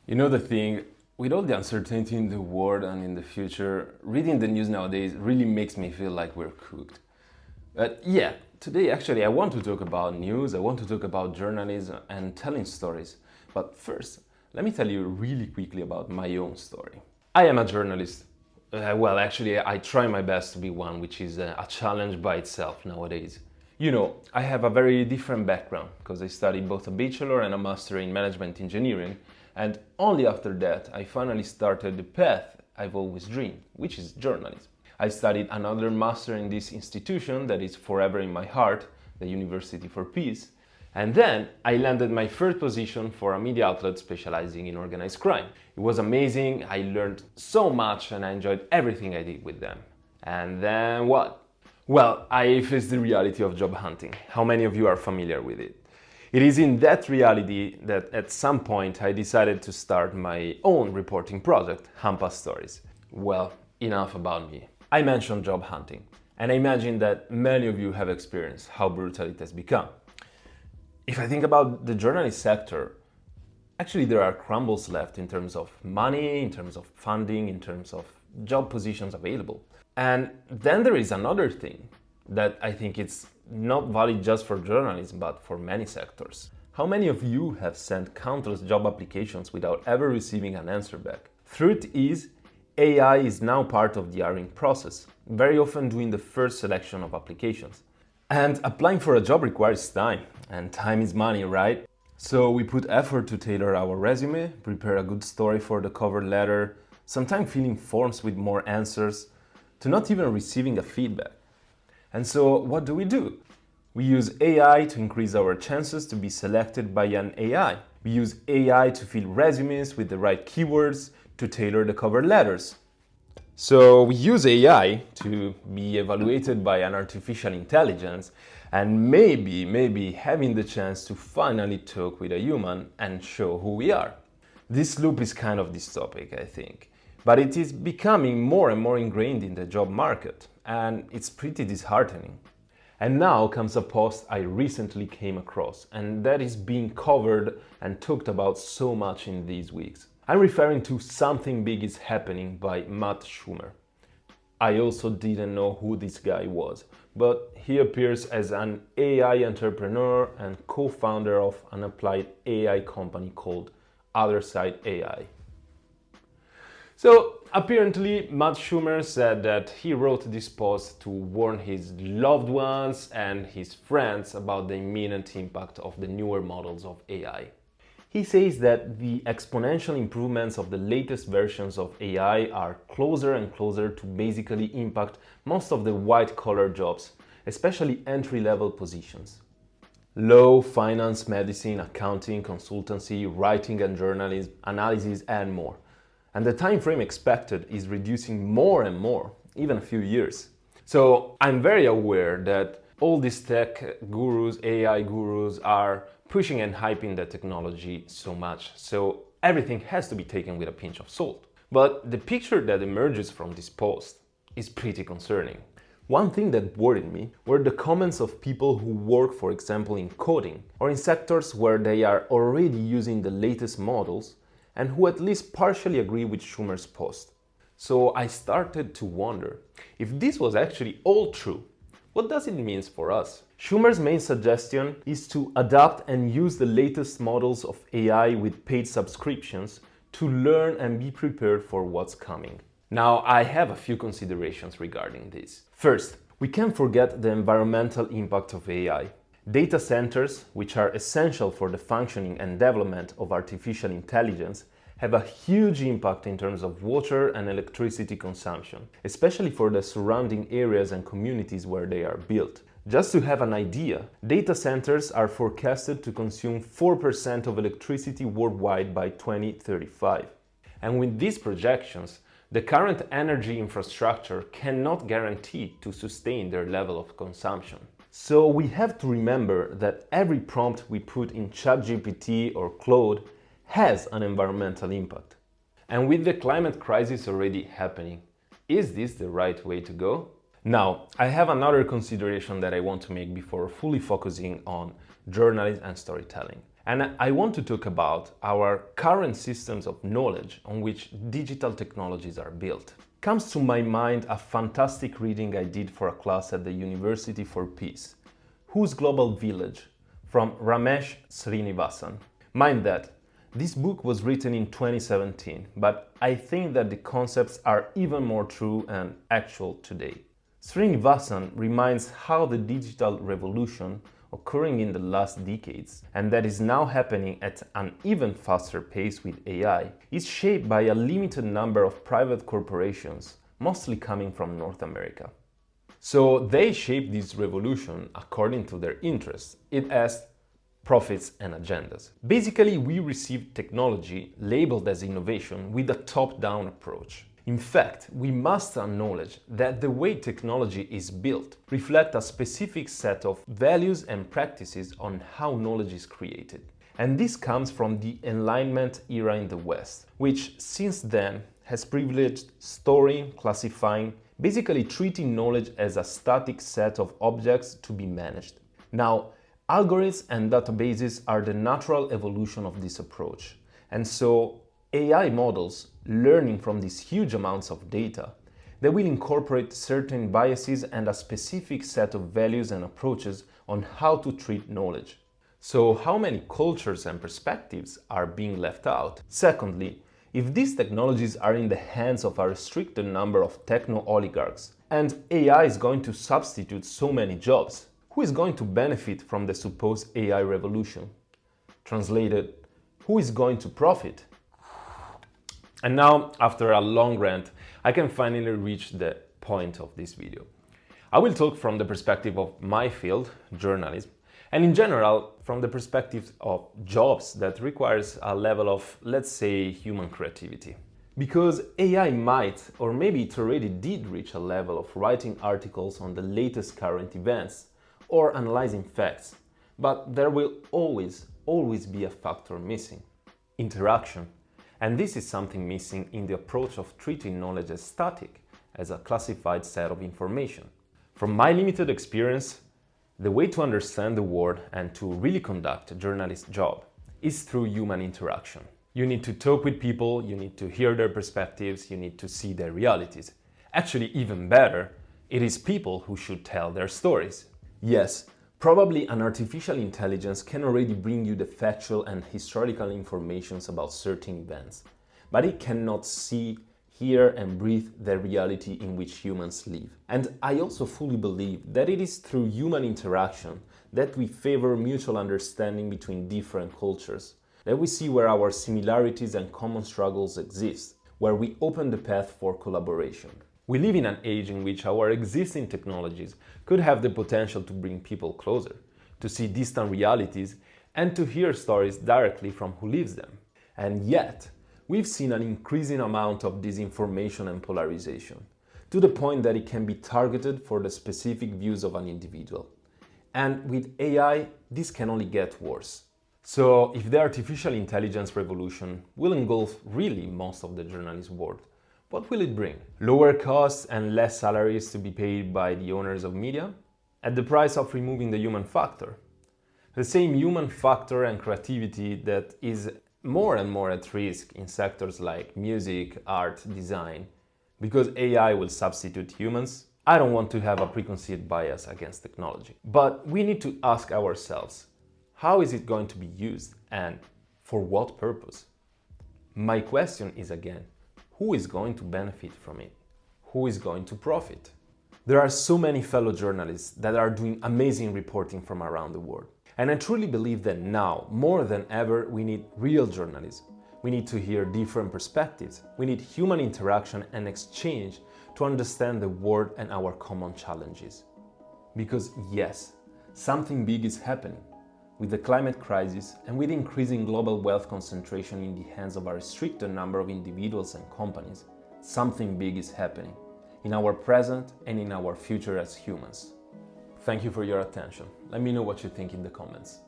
You know the thing, with all the uncertainty in the world and in the future, reading the news nowadays really makes me feel like we're cooked. But yeah, today actually I want to talk about news, I want to talk about journalism and telling stories. But first, let me tell you really quickly about my own story. I am a journalist. Actually, I try my best to be one, which is a challenge by itself nowadays. You know, I have a very different background because I studied both a bachelor and a master in management engineering, and only after that I finally started the path I've always dreamed, which is journalism. I studied another master in this institution that is forever in my heart, the University for Peace, and then I landed my first position for a media outlet specializing in organized crime. It was amazing, I learned so much and I enjoyed everything I did with them. And then what? Well, I faced the reality of job hunting. How many of you are familiar with it? It is in that reality that at some point I decided to start my own reporting project, Hampa Stories. Well, enough about me. I mentioned job hunting, and I imagine that many of you have experienced how brutal it has become. If I think about the journalist sector, actually there are crumbles left in terms of money, in terms of funding, in terms of job positions available. And then there is another thing that I think it's not valid just for journalism, but for many sectors. How many of you have sent countless job applications without ever receiving an answer back? Truth is, AI is now part of the hiring process, very often doing the first selection of applications. And applying for a job requires time, and time is money, right? So we put effort to tailor our resume, prepare a good story for the cover letter, sometimes filling forms with more answers, to not even receiving a feedback. And so what do? We use AI to increase our chances to be selected by an AI. We use AI to fill resumes with the right keywords to tailor the cover letters. So we use AI to be evaluated by an artificial intelligence and maybe having the chance to finally talk with a human and show who we are. This loop is kind of dystopic, I think, but it is becoming more and more ingrained in the job market, and it's pretty disheartening. And now comes a post I recently came across, and that is being covered and talked about so much in these weeks. I'm referring to Something Big is Happening by Matt Shumer. I also didn't know who this guy was, but he appears as an AI entrepreneur and co-founder of an applied AI company called Other Side AI. So apparently Matt Shumer said that he wrote this post to warn his loved ones and his friends about the imminent impact of the newer models of AI. He says that the exponential improvements of the latest versions of AI are closer and closer to basically impact most of the white-collar jobs, especially entry-level positions. Law, finance, medicine, accounting, consultancy, writing and journalism, analysis, and more. And the time frame expected is reducing more and more, even a few years. So I'm very aware that all these tech gurus, AI gurus are pushing and hyping the technology so much, so everything has to be taken with a pinch of salt. But the picture that emerges from this post is pretty concerning. One thing that worried me were the comments of people who work, for example, in coding or in sectors where they are already using the latest models and who at least partially agree with Shumer's post. So I started to wonder, if this was actually all true, what does it mean for us? Shumer's main suggestion is to adopt and use the latest models of AI with paid subscriptions to learn and be prepared for what's coming. Now, I have a few considerations regarding this. First, we can't forget the environmental impact of AI. Data centers, which are essential for the functioning and development of artificial intelligence, have a huge impact in terms of water and electricity consumption, especially for the surrounding areas and communities where they are built. Just to have an idea, data centers are forecasted to consume 4% of electricity worldwide by 2035. And with these projections, the current energy infrastructure cannot guarantee to sustain their level of consumption. So we have to remember that every prompt we put in ChatGPT or Claude has an environmental impact. And with the climate crisis already happening, is this the right way to go? Now, I have another consideration that I want to make before fully focusing on journalism and storytelling. And I want to talk about our current systems of knowledge on which digital technologies are built. Comes to my mind a fantastic reading I did for a class at the University for Peace, Whose Global Village, from Ramesh Srinivasan. Mind that, this book was written in 2017, but I think that the concepts are even more true and actual today. Srinivasan reminds how the digital revolution occurring in the last decades, and that is now happening at an even faster pace with AI, is shaped by a limited number of private corporations, mostly coming from North America. So they shape this revolution according to their interests. It has profits and agendas. Basically, we receive technology labeled as innovation with a top-down approach. In fact, we must acknowledge that the way technology is built reflects a specific set of values and practices on how knowledge is created. And this comes from the Enlightenment era in the West, which since then has privileged storing, classifying, basically treating knowledge as a static set of objects to be managed. Now, algorithms and databases are the natural evolution of this approach. And so AI models, learning from these huge amounts of data, they will incorporate certain biases and a specific set of values and approaches on how to treat knowledge. So how many cultures and perspectives are being left out? Secondly, if these technologies are in the hands of a restricted number of techno-oligarchs and AI is going to substitute so many jobs, who is going to benefit from the supposed AI revolution? Translated, who is going to profit? And now, after a long rant, I can finally reach the point of this video. I will talk from the perspective of my field, journalism, and in general, from the perspective of jobs that requires a level of, let's say, human creativity. Because AI might, or maybe it already did reach a level of writing articles on the latest current events or analyzing facts, but there will always be a factor missing: interaction. And this is something missing in the approach of treating knowledge as static, as a classified set of information. From my limited experience, the way to understand the world and to really conduct a journalist's job is through human interaction. You need to talk with people, you need to hear their perspectives, you need to see their realities. Actually, even better, it is people who should tell their stories. Yes, probably an artificial intelligence can already bring you the factual and historical information about certain events, but it cannot see, hear and breathe the reality in which humans live. And I also fully believe that it is through human interaction that we favor mutual understanding between different cultures, that we see where our similarities and common struggles exist, where we open the path for collaboration. We live in an age in which our existing technologies could have the potential to bring people closer, to see distant realities, and to hear stories directly from who lives them. And yet, we've seen an increasing amount of disinformation and polarization, to the point that it can be targeted for the specific views of an individual. And with AI, this can only get worse. So, if the artificial intelligence revolution will engulf really most of the journalist world, what will it bring? Lower costs and less salaries to be paid by the owners of media? At the price of removing the human factor? The same human factor and creativity that is more and more at risk in sectors like music, art, design, because AI will substitute humans. I don't want to have a preconceived bias against technology, but we need to ask ourselves, how is it going to be used and for what purpose? My question is again, who is going to benefit from it? Who is going to profit? There are so many fellow journalists that are doing amazing reporting from around the world. And I truly believe that now, more than ever, we need real journalism. We need to hear different perspectives. We need human interaction and exchange to understand the world and our common challenges. Because yes, something big is happening. With the climate crisis and with increasing global wealth concentration in the hands of a restricted number of individuals and companies, something big is happening in our present and in our future as humans. Thank you for your attention. Let me know what you think in the comments.